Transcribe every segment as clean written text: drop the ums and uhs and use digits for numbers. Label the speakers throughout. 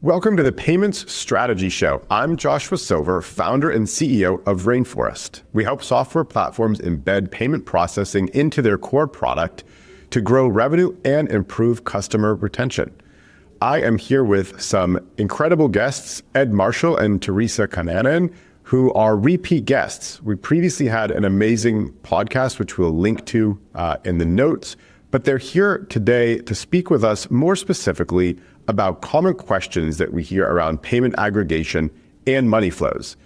Speaker 1: Welcome to the Payments Strategy Show. I'm Joshua Silver, founder and CEO of Rainforest. We help software platforms embed payment processing into their core product to grow revenue and improve customer retention. I am here with some incredible guests, Ed Marshall and Theresa Kananen, who are repeat guests. We previously had an amazing podcast, which we'll link to in the notes, but they're here today to speak with us more specifically about common questions that we hear around payment aggregation and money flows.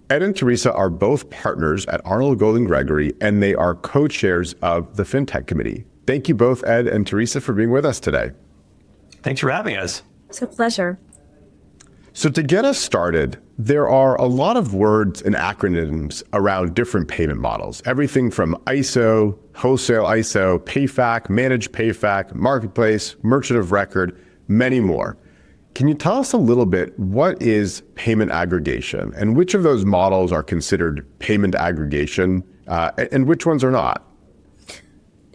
Speaker 1: Ed and Theresa are both partners at Arnold Golding Gregory, and they are co-chairs of the FinTech Committee. Thank you both, Ed and Theresa, for being with us today.
Speaker 2: Thanks for having us.
Speaker 3: It's a pleasure.
Speaker 1: So to get us started, there are a lot of words and acronyms around different payment models. Everything from ISO, wholesale ISO, PayFac, managed PayFac, marketplace, merchant of record, many more. Can you tell us a little bit, what is payment aggregation and which of those models are considered payment aggregation and which ones are not?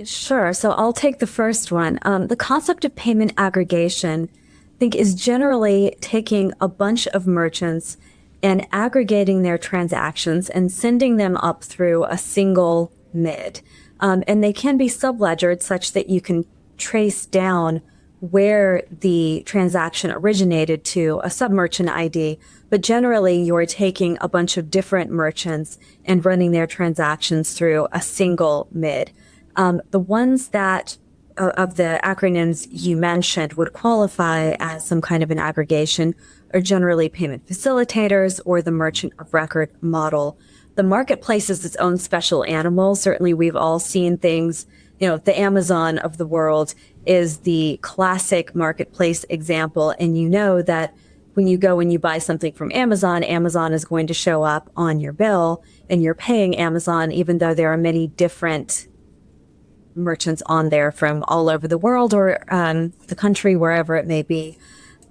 Speaker 3: Sure. So I'll take the first one. The concept of payment aggregation, I think, is generally taking a bunch of merchants and aggregating their transactions and sending them up through a single MID. And they can be subledgered such that you can trace down where the transaction originated to a sub-merchant ID, but generally you're taking a bunch of different merchants and running their transactions through a single MID. The ones that of the acronyms you mentioned would qualify as some kind of an aggregation are generally payment facilitators or the merchant of record model. The marketplace is its own special animal. Certainly we've all seen things, the Amazon of the world is the classic marketplace example. And you know that when you go and you buy something from Amazon, Amazon is going to show up on your bill and you're paying Amazon, even though there are many different merchants on there from all over the world or the country, wherever it may be.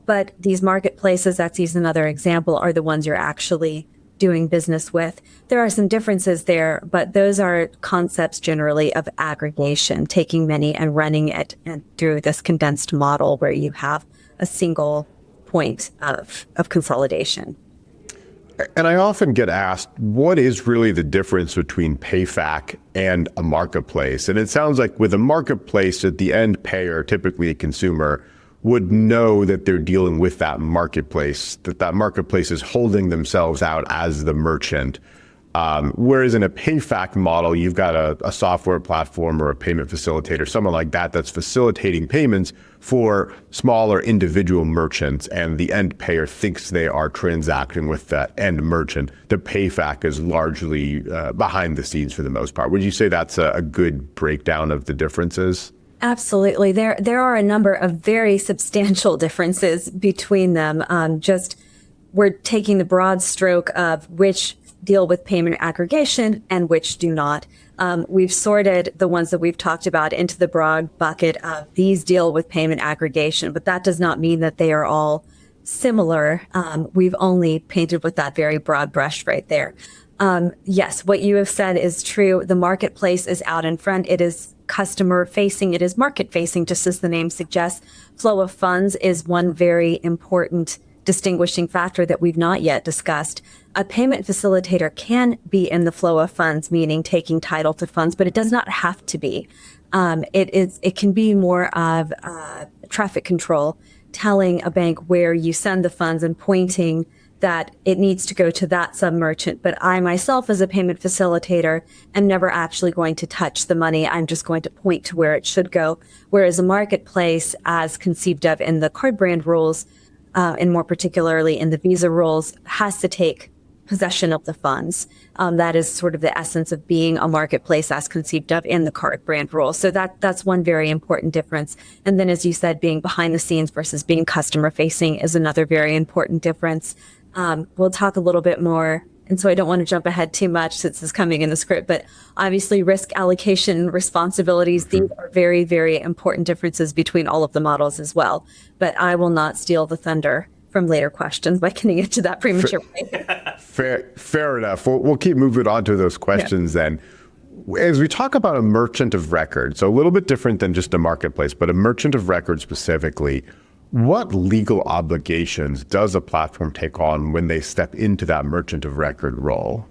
Speaker 3: But these marketplaces, that's another example, are the ones you're actually doing business with. There are some differences there, but those are concepts generally of aggregation, taking many and running it and through this condensed model where you have a single point of consolidation.
Speaker 1: And I often get asked, what is really the difference between PayFac and a marketplace? And it sounds like with a marketplace, at the end payer, typically a consumer, would know that they're dealing with that marketplace is holding themselves out as the merchant. Whereas in a PayFac model, you've got a software platform or a payment facilitator, someone like that, that's facilitating payments for smaller individual merchants, and the end payer thinks they are transacting with that end merchant. The PayFac is largely behind the scenes for the most part. Would you say that's a good breakdown of the differences?
Speaker 3: Absolutely. There are a number of very substantial differences between them. We're taking the broad stroke of which deal with payment aggregation and which do not. We've sorted the ones that we've talked about into the broad bucket of these deal with payment aggregation, but that does not mean that they are all similar. We've only painted with that very broad brush right there. Yes, what you have said is true. The marketplace is out in front. It is customer facing. It is market facing, just as the name suggests. Flow of funds is one very important distinguishing factor that we've not yet discussed. A payment facilitator can be in the flow of funds, meaning taking title to funds, but it does not have to be. It can be more of traffic control, telling a bank where you send the funds and pointing that it needs to go to that sub-merchant. But I myself, as a payment facilitator, am never actually going to touch the money. I'm just going to point to where it should go. Whereas a marketplace, as conceived of in the card brand rules, and more particularly in the Visa rules, has to take possession of the funds. That is sort of the essence of being a marketplace as conceived of in the card brand rules. So that's one very important difference. And then, as you said, being behind the scenes versus being customer facing is another very important difference. We'll talk a little bit more, and so I don't want to jump ahead too much since it's coming in the script, but obviously risk allocation responsibilities, these are very, very important differences between all of the models as well. But I will not steal the thunder from later questions by getting into that prematurely.
Speaker 1: Fair enough. We'll keep moving on to those questions then. As we talk about a merchant of record, so a little bit different than just a marketplace, but a merchant of record specifically, What legal obligations does a platform take on when they step into that merchant of record role?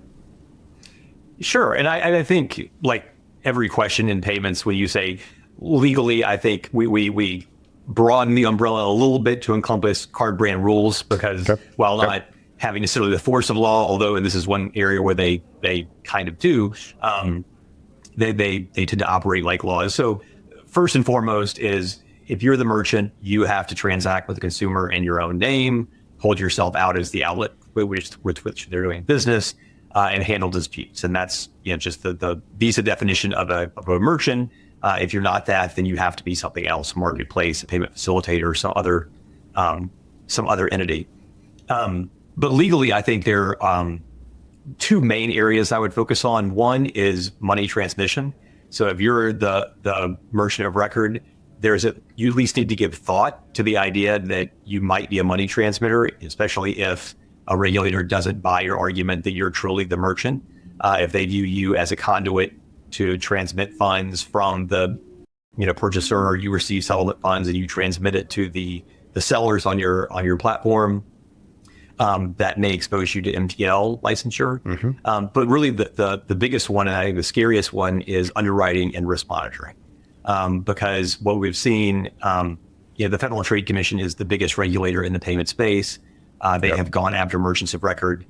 Speaker 2: Sure. And I think, like every question in payments, when you say legally, I think we broaden the umbrella a little bit to encompass card brand rules, because while not having necessarily the force of law, although, and this is one area where they kind of do, they tend to operate like laws. So first and foremost is, if you're the merchant, you have to transact with the consumer in your own name, hold yourself out as the outlet with which they're doing business, and handle disputes. And that's, just the Visa definition of a merchant. If you're not that, then you have to be something else: a marketplace, a payment facilitator, or some other entity. But legally, I think there are two main areas I would focus on. One is money transmission. So if you're the merchant of record, you at least need to give thought to the idea that you might be a money transmitter, especially if a regulator doesn't buy your argument that you're truly the merchant. If they view you as a conduit to transmit funds from the purchaser, or you receive settlement funds and you transmit it to the sellers on your platform, that may expose you to MTL licensure. But really the biggest one, and I think the scariest one, is underwriting and risk monitoring. Because what we've seen, the Federal Trade Commission is the biggest regulator in the payment space. They have gone after merchants of record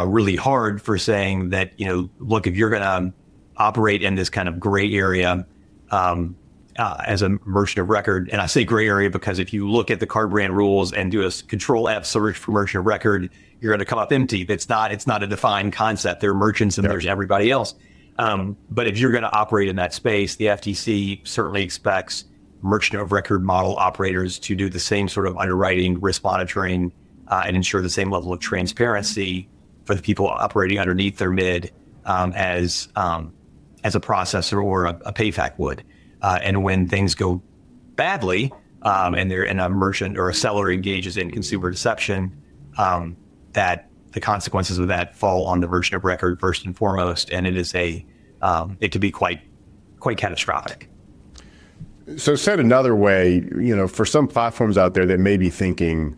Speaker 2: really hard for saying that, look, if you're going to operate in this kind of gray area as a merchant of record, and I say gray area because if you look at the card brand rules and do a Control F search for merchant of record, you're going to come up empty. It's not a defined concept. There are merchants and there's everybody else. But if you're going to operate in that space, the FTC certainly expects merchant of record model operators to do the same sort of underwriting, risk monitoring, and ensure the same level of transparency for the people operating underneath their mid as a processor or a PayFac would. And when things go badly, and a merchant or a seller engages in consumer deception, that the consequences of that fall on the merchant of record first and foremost, and it could be quite catastrophic.
Speaker 1: So said another way, for some platforms out there that may be thinking,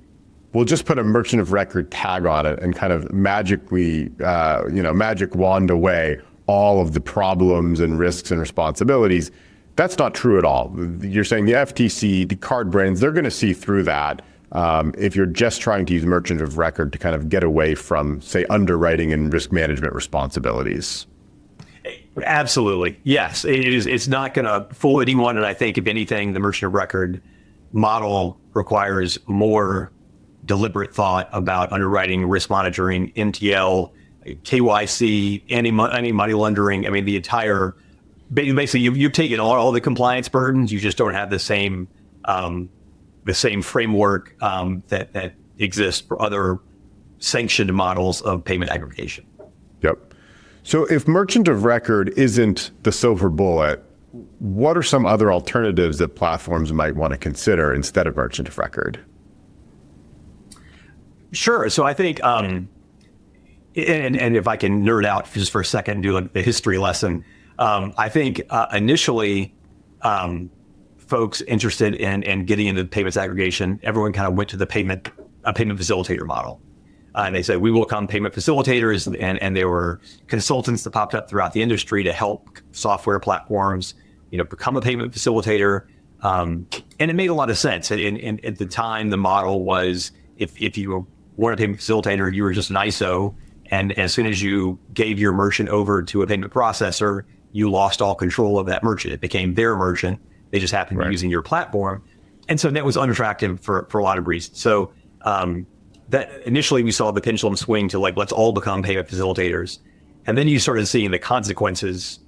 Speaker 1: we'll just put a merchant of record tag on it and kind of magically, magic wand away all of the problems and risks and responsibilities. That's not true at all. You're saying the FTC, the card brands, they're going to see through that. If you're just trying to use merchant of record to kind of get away from, say, underwriting and risk management responsibilities.
Speaker 2: Absolutely. Yes, it is. It's not going to fool anyone. And I think, if anything, the merchant of record model requires more deliberate thought about underwriting, risk monitoring, MTL, KYC, any money laundering. I mean, the entire, basically, you've taken all the compliance burdens. You just don't have the same framework that exists for other sanctioned models of payment aggregation.
Speaker 1: Yep. So if merchant of record isn't the silver bullet, what are some other alternatives that platforms might want to consider instead of merchant of record? Sure.
Speaker 2: So I think, and if I can nerd out just for a second and do a history lesson, I think initially, folks interested in getting into payments aggregation, everyone kind of went to a payment facilitator model. And they said, we will become payment facilitators. And there were consultants that popped up throughout the industry to help software platforms, become a payment facilitator. And it made a lot of sense. And at the time, the model was, if you weren't a payment facilitator, you were just an ISO. And as soon as you gave your merchant over to a payment processor, you lost all control of that merchant. It became their merchant. They just happened to be using your platform. And so that was unattractive for a lot of reasons. So that initially we saw the pendulum swing to let's all become payment facilitators. And then you started seeing the consequences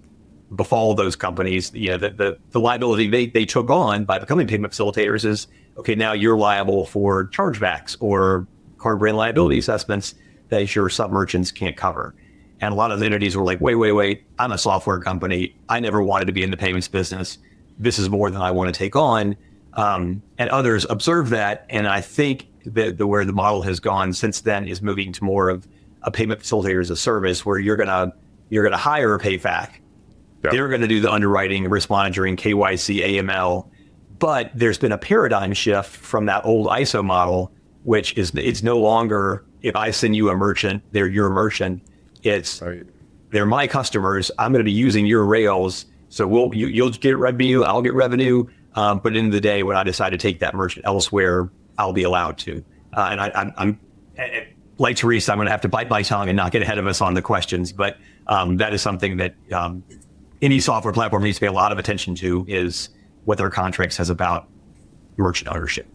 Speaker 2: befall those companies. The liability they took on by becoming payment facilitators is, okay, now you're liable for chargebacks or card brand liability assessments that your sub-merchants can't cover. And a lot of the entities were like, wait, I'm a software company. I never wanted to be in the payments business. This is more than I want to take on. And others observed that. And I think that where the model has gone since then is moving to more of a payment facilitator as a service, where you're gonna hire a PayFac. Yep. They're going to do the underwriting, risk monitoring, KYC, AML, But there's been a paradigm shift from that old ISO model, which is it's no longer, if I send you a merchant, they're your merchant. It's
Speaker 1: Right.
Speaker 2: They're my customers. I'm going to be using your rails. So you'll get revenue, I'll get revenue. But at the end of the day, when I decide to take that merchant elsewhere, I'll be allowed to. And I'm like Theresa, I'm going to have to bite my tongue and not get ahead of us on the questions. But that is something that any software platform needs to pay a lot of attention to, is what their contract says about merchant ownership.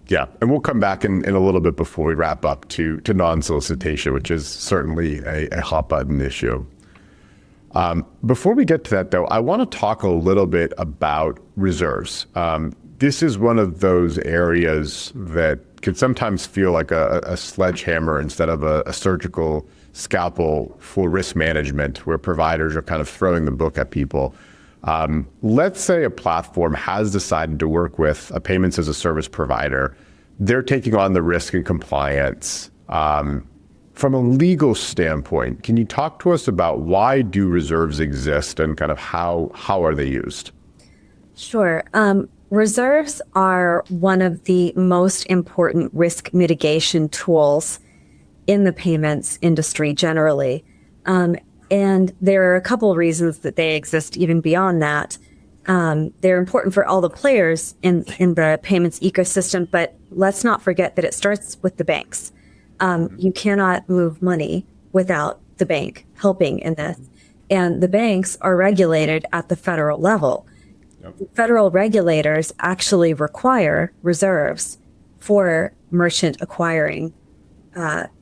Speaker 1: Yeah, and we'll come back in a little bit before we wrap up to non-solicitation, which is certainly a hot button issue. Before we get to that, though, I want to talk a little bit about reserves. This is one of those areas that can sometimes feel like a sledgehammer instead of a surgical scalpel for risk management, where providers are kind of throwing the book at people. Let's say a platform has decided to work with a payments as a service provider. They're taking on the risk and compliance. From a legal standpoint, can you talk to us about why do reserves exist and kind of how are they used?
Speaker 3: Sure. Reserves are one of the most important risk mitigation tools in the payments industry generally. And there are a couple of reasons that they exist even beyond that. They're important for all the players in the payments ecosystem, but let's not forget that it starts with the banks. You cannot move money without the bank helping in this. And the banks are regulated at the federal level. Yep. Federal regulators actually require reserves for merchant acquiring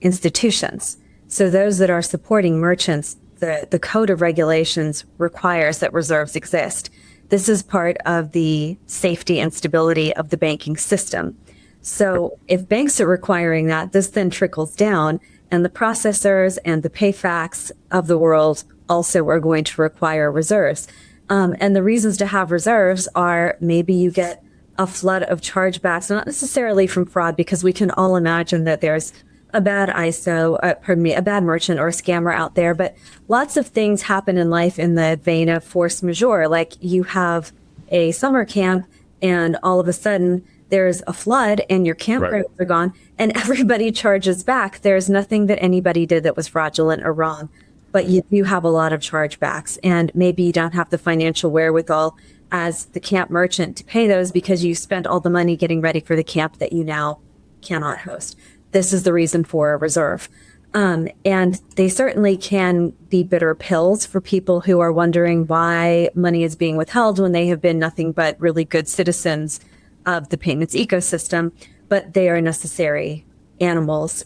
Speaker 3: institutions. So those that are supporting merchants, the code of regulations requires that reserves exist. This is part of the safety and stability of the banking system. So if banks are requiring that, this then trickles down, and the processors and the PayFacs of the world also are going to require reserves. And the reasons to have reserves are maybe you get a flood of chargebacks, not necessarily from fraud, because we can all imagine that there's a bad a bad merchant or a scammer out there. But lots of things happen in life in the vein of force majeure. Like you Have a summer camp and all of a sudden there's a flood and your campgrounds are gone and everybody charges back. There's nothing that anybody did that was fraudulent or wrong, but you have a lot of chargebacks, and maybe you don't have the financial wherewithal as the camp merchant to pay those because you spent all the money getting ready for the camp that you now cannot host. This is the reason for a reserve. And they certainly can be bitter pills for people who are wondering why money is being withheld when they have been nothing but really good citizens of the payments ecosystem, but they are necessary animals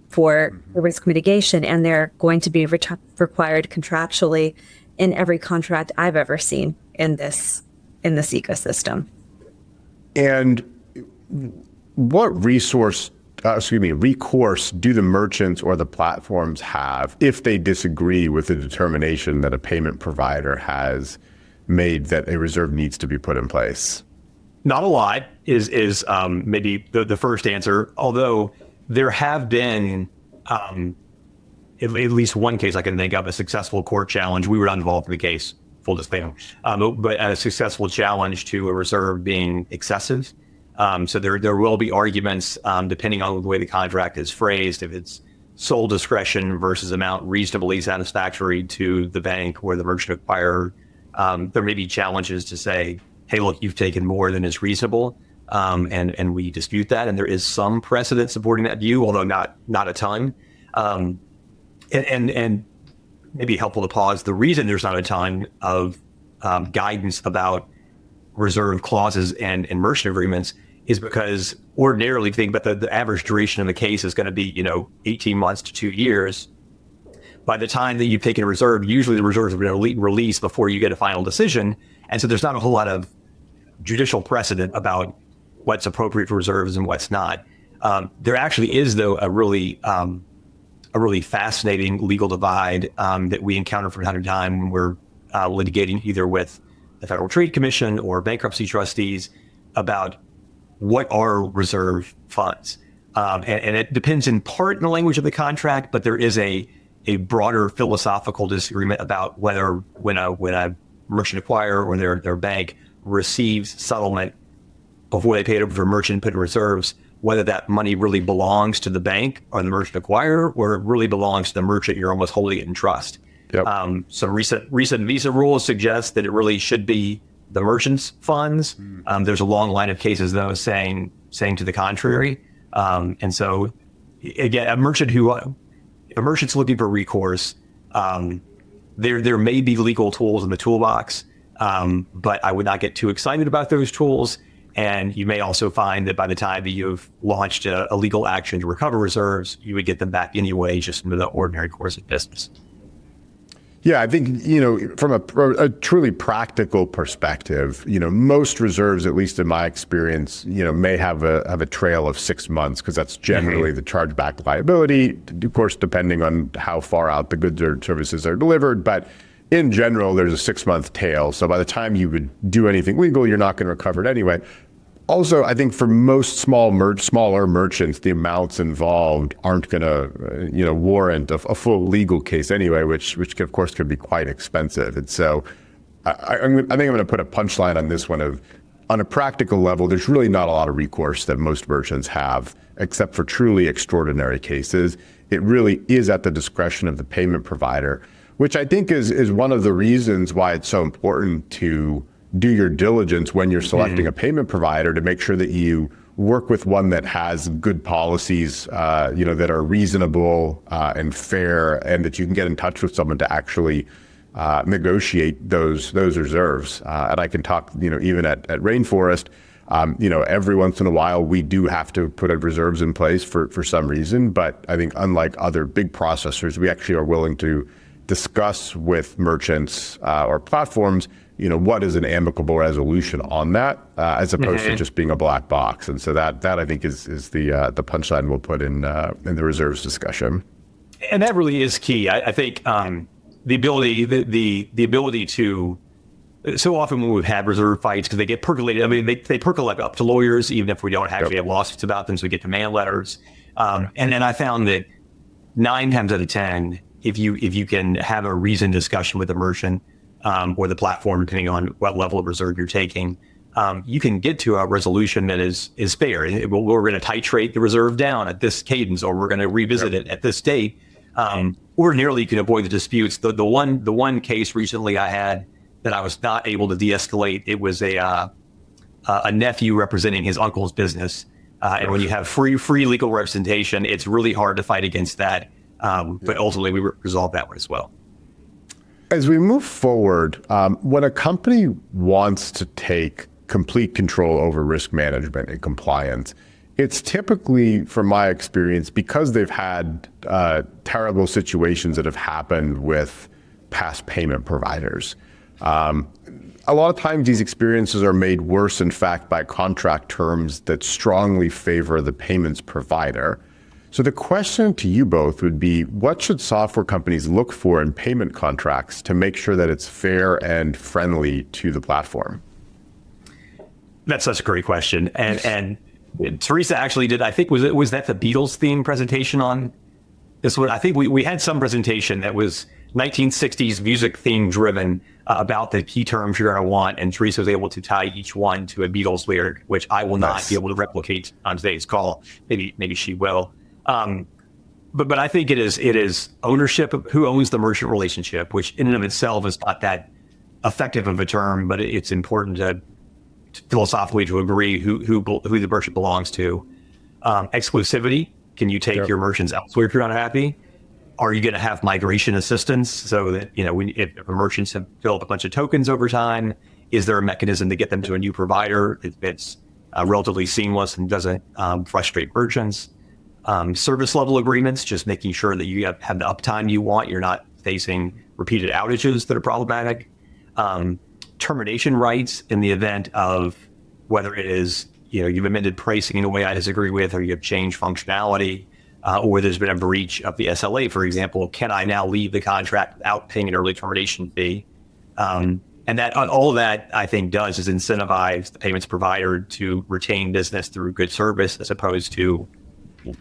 Speaker 3: for risk mitigation, and they're going to be required contractually in every contract I've ever seen in this ecosystem.
Speaker 1: And what recourse do the merchants or the platforms have if they disagree with the determination that a payment provider has made that a reserve needs to be put in place?
Speaker 2: Not a lot is maybe the first answer, although there have been at least one case I can think of, a successful court challenge. We were not involved in the case, full disclaimer, but a successful challenge to a reserve being excessive. So there will be arguments depending on the way the contract is phrased, if it's sole discretion versus amount reasonably satisfactory to the bank or the merchant acquirer. There may be challenges to say, hey, look, you've taken more than is reasonable, and we dispute that. And there is some precedent supporting that view, although not a ton. And maybe helpful to pause. The reason there's not a ton of guidance about reserve clauses and merchant agreements is because ordinarily, think about the average duration of the case is going to be 18 months to 2 years. By the time that you've taken a reserve, usually the reserves are going to release before you get a final decision. And so there's not a whole lot of judicial precedent about what's appropriate for reserves and what's not. There actually is, though, a really fascinating legal divide that we encounter from time to time when we're litigating either with the Federal Trade Commission or bankruptcy trustees about what are reserve funds. And it depends in part in the language of the contract, but there is a broader philosophical disagreement about whether when a merchant acquirer or their bank receives settlement before they pay it over to a merchant, put in reserves, whether that money really belongs to the bank or the merchant acquirer, or it really belongs to the merchant. You're almost holding it in trust.
Speaker 1: Yep.
Speaker 2: Some recent Visa rules suggest that it really should be the merchant's funds. There's a long line of cases though saying to the contrary. And so again, if a merchant's looking for recourse, there may be legal tools in the toolbox, but I would not get too excited about those tools. And you may also find that by the time that you've launched a legal action to recover reserves, you would get them back anyway, just into the ordinary course of business.
Speaker 1: Yeah, I think, from a truly practical perspective, most reserves, at least in my experience, may have a trail of 6 months, because that's generally the chargeback liability, of course, depending on how far out the goods or services are delivered. But in general, there's a 6-month tail. So by the time you would do anything legal, you're not going to recover it anyway. Also, I think for most smaller merchants, the amounts involved aren't going to, warrant a full legal case anyway, which of course could be quite expensive. And so, I think I'm going to put a punchline on this one of, on a practical level, there's really not a lot of recourse that most merchants have, except for truly extraordinary cases. It really is at the discretion of the payment provider, which I think is one of the reasons why it's so important to do your diligence when you're selecting a payment provider, to make sure that you work with one that has good policies, that are reasonable and fair, and that you can get in touch with someone to actually negotiate those reserves. And I can talk, even at Rainforest, every once in a while we do have to put reserves in place for some reason. But I think unlike other big processors, we actually are willing to discuss with merchants or platforms, what is an amicable resolution on that, as opposed to just being a black box. And so that I think is the punchline we'll put in the reserves discussion.
Speaker 2: And that really is key. I think the ability to, so often when we've had reserve fights, because they get percolated, I mean, they percolate up to lawyers, even if we don't actually have lawsuits about them, so we get demand letters. And I found that 9 times out of 10, if you can have a reasoned discussion with the merchant or the platform, depending on what level of reserve you're taking, you can get to a resolution that is fair. We're going to titrate the reserve down at this cadence, or we're going to revisit it at this date. Ordinarily, you can avoid the disputes. The one case recently I had that I was not able to de-escalate, it was a nephew representing his uncle's business. And when you have free legal representation, it's really hard to fight against that. But ultimately, we resolved that one as well.
Speaker 1: As we move forward, when a company wants to take complete control over risk management and compliance, it's typically, from my experience, because they've had terrible situations that have happened with past payment providers. A lot of times these experiences are made worse, in fact, by contract terms that strongly favor the payments provider. So the question to you both would be, what should software companies look for in payment contracts to make sure that it's fair and friendly to the platform?
Speaker 2: That's such a great question. And Theresa actually did, I think, was that the Beatles theme presentation on this one? I think we had some presentation that was 1960s music theme driven about the key terms you're going to want. And Theresa was able to tie each one to a Beatles lyric, which I will not be able to replicate on today's call. Maybe she will. But I think it is ownership of who owns the merchant relationship, which in and of itself is not that effective of a term, but it's important to philosophically to agree who the merchant belongs to. Exclusivity. Can you take your merchants elsewhere if you're unhappy? Are you going to have migration assistance so that, if merchants have built a bunch of tokens over time, is there a mechanism to get them to a new provider that's relatively seamless and doesn't frustrate merchants? Service level agreements, just making sure that you have the uptime you want. You're not facing repeated outages that are problematic. Termination rights in the event of whether it is, you've amended pricing in a way I disagree with, or you have changed functionality, or there's been a breach of the SLA, for example. Can I now leave the contract without paying an early termination fee? And that all of that, I think, does is incentivize the payments provider to retain business through good service as opposed to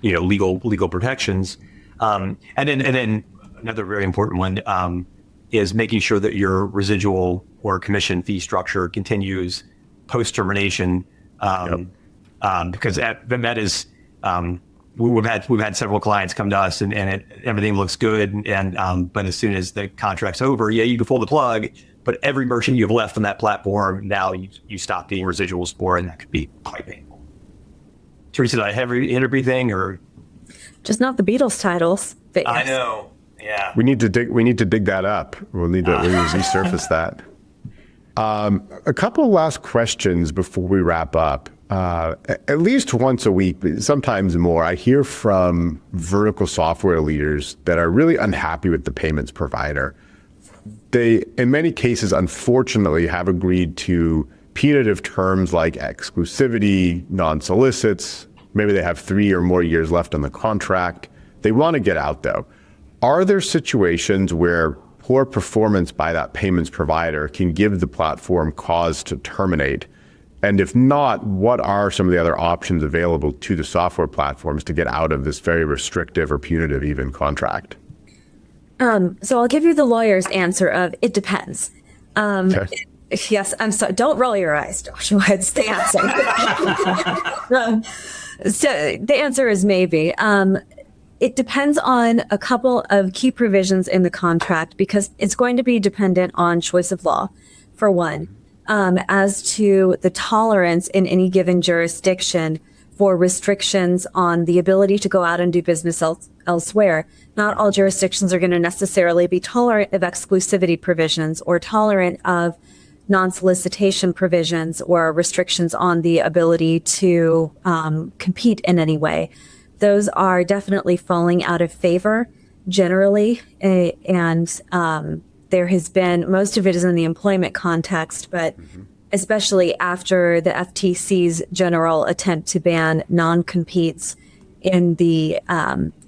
Speaker 2: legal protections. And then another very important one is making sure that your residual or commission fee structure continues post-termination Because that is, we've had several clients come to us and everything looks good. But as soon as the contract's over, you can pull the plug, but every merchant you've left on that platform, now you stop getting residuals for, and that could be quite painful. Theresa, did I have everything or?
Speaker 3: Just not the Beatles titles. But yes.
Speaker 2: I know. Yeah.
Speaker 1: We need to dig that up. We'll need to resurface that. A couple of last questions before we wrap up. At least once a week, sometimes more, I hear from vertical software leaders that are really unhappy with the payments provider. They, in many cases, unfortunately, have agreed to punitive terms like exclusivity, non-solicits. Maybe they have 3 or more years left on the contract. They want to get out, though. Are there situations where poor performance by that payments provider can give the platform cause to terminate? And if not, what are some of the other options available to the software platforms to get out of this very restrictive or punitive even contract?
Speaker 3: So I'll give you the lawyer's answer of it depends.
Speaker 1: Okay.
Speaker 3: Yes, I'm sorry. Don't roll your eyes, Joshua. It's the answer. So the answer is maybe. It depends on a couple of key provisions in the contract because it's going to be dependent on choice of law, for one, as to the tolerance in any given jurisdiction for restrictions on the ability to go out and do business elsewhere. Not all jurisdictions are going to necessarily be tolerant of exclusivity provisions or tolerant of non-solicitation provisions or restrictions on the ability to compete in any way. Those are definitely falling out of favor generally. And there has been, most of it is in the employment context, but especially after the FTC's general attempt to ban non-competes in the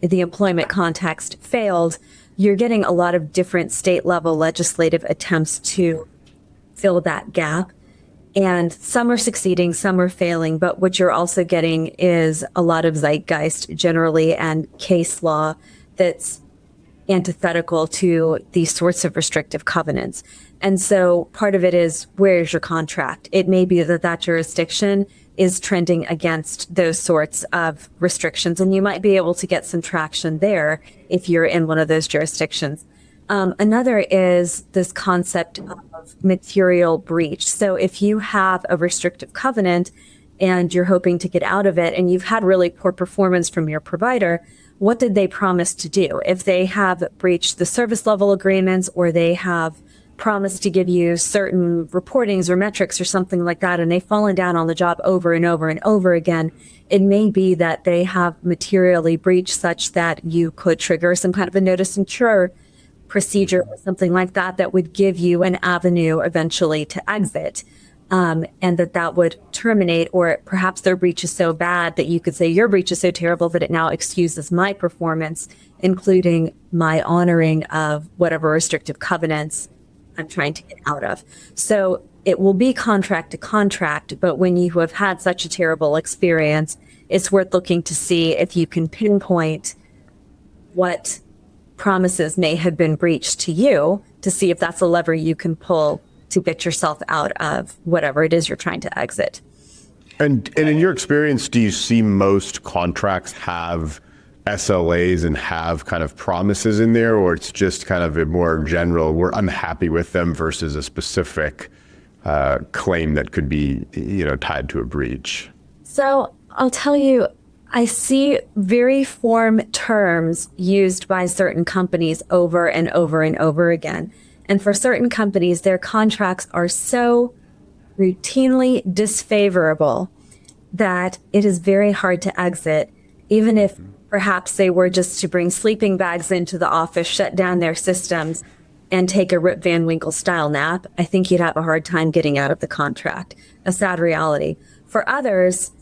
Speaker 3: employment context failed, you're getting a lot of different state level legislative attempts to fill that gap. And some are succeeding, some are failing, but what you're also getting is a lot of zeitgeist generally and case law that's antithetical to these sorts of restrictive covenants. And so part of it is, where's your contract? It may be that that jurisdiction is trending against those sorts of restrictions, and you might be able to get some traction there if you're in one of those jurisdictions. Another is this concept of material breach. So if you have a restrictive covenant and you're hoping to get out of it and you've had really poor performance from your provider, what did they promise to do? If they have breached the service level agreements or they have promised to give you certain reportings or metrics or something like that, and they've fallen down on the job over and over and over again, it may be that they have materially breached such that you could trigger some kind of a notice and cure procedure or something like that that would give you an avenue eventually to exit, and that would terminate, or perhaps their breach is so bad that you could say your breach is so terrible that it now excuses my performance, including my honoring of whatever restrictive covenants I'm trying to get out of. So it will be contract to contract, but when you have had such a terrible experience, it's worth looking to see if you can pinpoint what promises may have been breached to you to see if that's a lever you can pull to get yourself out of whatever it is you're trying to exit.
Speaker 1: And in your experience, do you see most contracts have SLAs and have kind of promises in there, or it's just kind of a more general, we're unhappy with them versus a specific claim that could be, tied to a breach? So
Speaker 3: I'll tell you, I see very form terms used by certain companies over and over and over again. And for certain companies, their contracts are so routinely disfavorable that it is very hard to exit, even if perhaps they were just to bring sleeping bags into the office, shut down their systems, and take a Rip Van Winkle style nap. I think you'd have a hard time getting out of the contract. A sad reality. For others,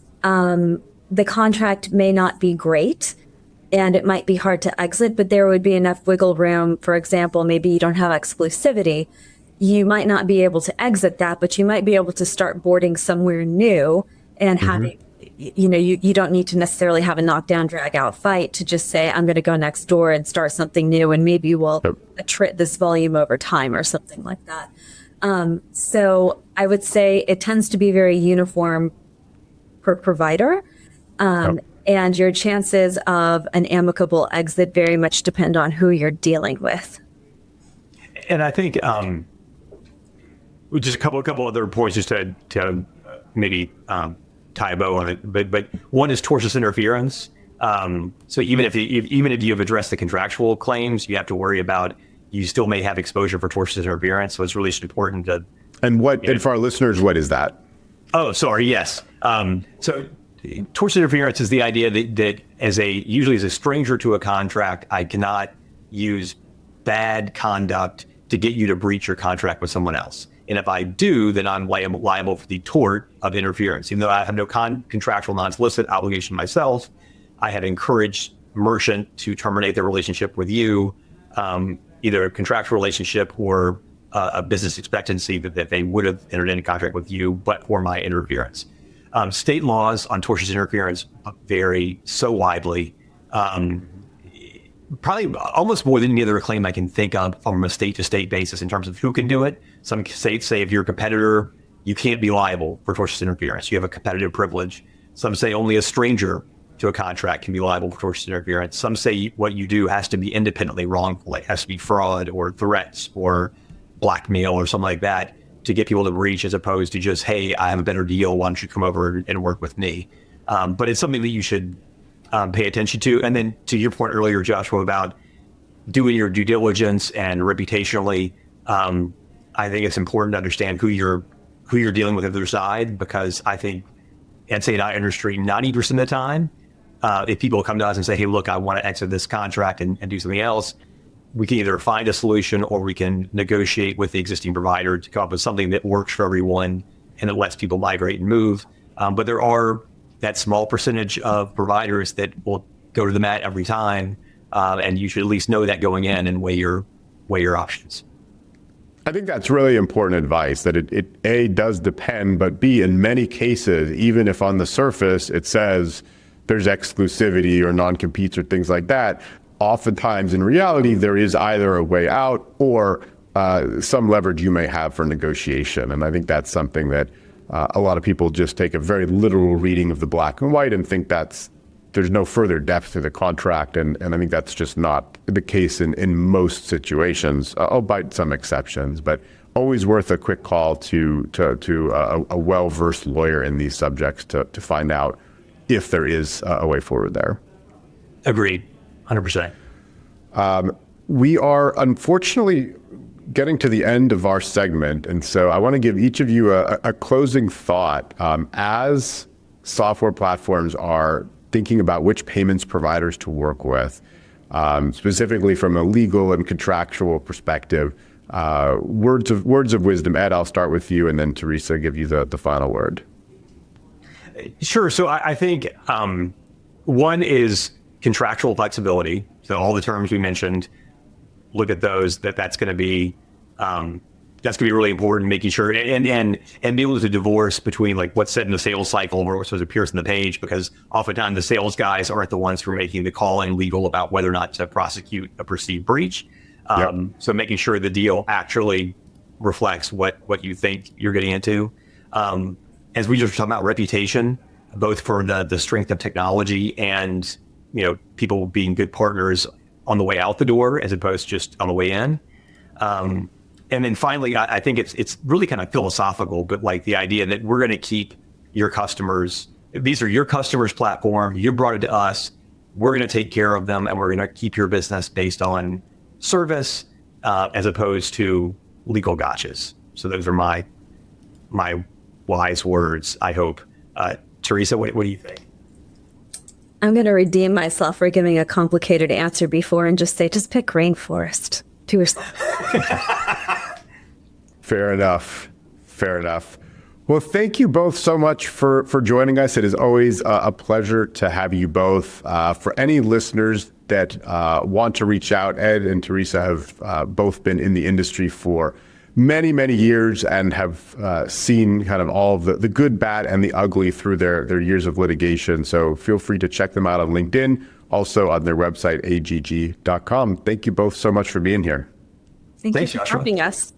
Speaker 3: the contract may not be great and it might be hard to exit, but there would be enough wiggle room. For example, maybe you don't have exclusivity. You might not be able to exit that, but you might be able to start boarding somewhere new and having, you don't need to necessarily have a knockdown, drag out fight to just say, I'm going to go next door and start something new. And maybe we'll attrit this volume over time or something like that. So I would say it tends to be very uniform per provider. And your chances of an amicable exit very much depend on who you're dealing with.
Speaker 2: And I think just a couple other points just to maybe tie a bow on it. But one is tortious interference. So even if you have addressed the contractual claims, you have to worry about you still may have exposure for tortious interference. So it's really important to.
Speaker 1: And for our listeners, what is that?
Speaker 2: Oh, sorry. Yes. So tortious interference is the idea that usually as a stranger to a contract, I cannot use bad conduct to get you to breach your contract with someone else. And if I do, then I'm liable for the tort of interference. Even though I have no contractual non-solicit obligation myself, I have encouraged merchant to terminate their relationship with you, either a contractual relationship or a business expectancy that they would have entered into contract with you, but for my interference. State laws on tortious interference vary so widely. Probably almost more than any other claim I can think of from a state-to-state basis in terms of who can do it. Some states say if you're a competitor, you can't be liable for tortious interference. You have a competitive privilege. Some say only a stranger to a contract can be liable for tortious interference. Some say what you do has to be independently wrongful. It has to be fraud or threats or blackmail or something like that to get people to breach, as opposed to just, hey, I have a better deal. Why don't you come over and work with me? But it's something that you should pay attention to. And then to your point earlier, Joshua, about doing your due diligence and reputationally, I think it's important to understand who you're dealing with on the other side, because I think in our industry, 90% of the time, if people come to us and say, hey, look, I want to exit this contract and do something else, we can either find a solution or we can negotiate with the existing provider to come up with something that works for everyone and that lets people migrate and move. But there are that small percentage of providers that will go to the mat every time, and you should at least know that going in and weigh your options.
Speaker 1: I think that's really important advice, that it A, does depend, but B, in many cases, even if on the surface it says there's exclusivity or non-competes or things like that, oftentimes in reality, there is either a way out or some leverage you may have for negotiation. And I think that's something that a lot of people just take a very literal reading of the black and white and think there's no further depth to the contract. And I think that's just not the case in most situations, albeit some exceptions, but always worth a quick call to a well-versed lawyer in these subjects to find out if there is a way forward there.
Speaker 2: Agreed, 100%.
Speaker 1: We are unfortunately getting to the end of our segment. And so I want to give each of you a closing thought. As software platforms are thinking about which payments providers to work with, specifically from a legal and contractual perspective, words of wisdom. Ed, I'll start with you, and then Theresa, give you the final word.
Speaker 2: Sure. So I think one is contractual flexibility. So all the terms we mentioned, look at those. That's going to be really important. Making sure and be able to divorce between like what's said in the sales cycle or what appears on the page, because oftentimes the sales guys aren't the ones who are making the call in legal about whether or not to prosecute a perceived breach. So making sure the deal actually reflects what you think you're getting into. As we just talked about, reputation, both for the strength of technology and people being good partners on the way out the door as opposed to just on the way in. And then finally, I think it's really kind of philosophical, but like the idea that we're going to keep your customers. These are your customers' platform. You brought it to us. We're going to take care of them, and we're going to keep your business based on service as opposed to legal gotchas. So those are my wise words, I hope. Theresa, what do you think?
Speaker 3: I'm going to redeem myself for giving a complicated answer before and just say, just pick Rainforest to yourself.
Speaker 1: Fair enough. Well, thank you both so much for joining us. It is always a pleasure to have you both. For any listeners that want to reach out, Ed and Theresa have both been in the industry for many, many years and have seen kind of all of the good, bad, and the ugly through their years of litigation. So feel free to check them out on LinkedIn, also on their website, agg.com. Thank you both so much for being here.
Speaker 3: Thanks, you for having us.